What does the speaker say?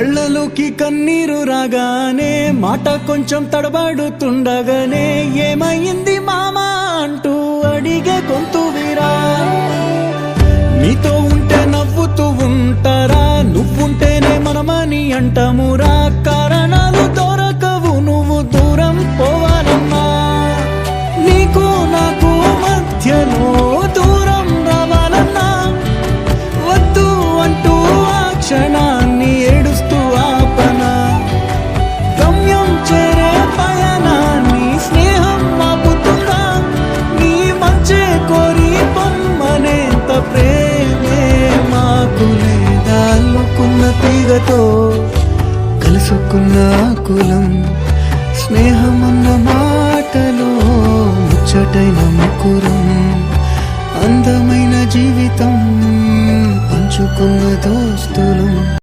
కళ్ళలోకి కన్నీరు రాగానే మాట కొంచెం తడబడుతుండగానే ఏమైంది మామా అంటూ అడిగే గొంతు వీరా. నీతో ఉంటే నవ్వుతూ ఉంటారా, నువ్వుంటేనే మనమని అంటామురా. కారణాలు దొరకవు నువ్వు దూరం పోవాలన్నా, నీకు నాకు మధ్యలో దూరం రావాలన్నా. వద్దు అంటూ ఆ క్షణాన్ని ఏడుస్తూ ఆపనా. గమ్యం చేరే పయనాన్ని స్నేహం ఆపుతుందా. నీ మంచే కోరి పొమ్మనేంత ప్రేమే మాకు లేదా. అల్లుకున్న తీగతో కలుసుకున్న కులం, స్నేహమన్న మాటలో ముచ్చటైన ముకురం. అందమైన జీవితం పంచుకున్న దోస్తులం.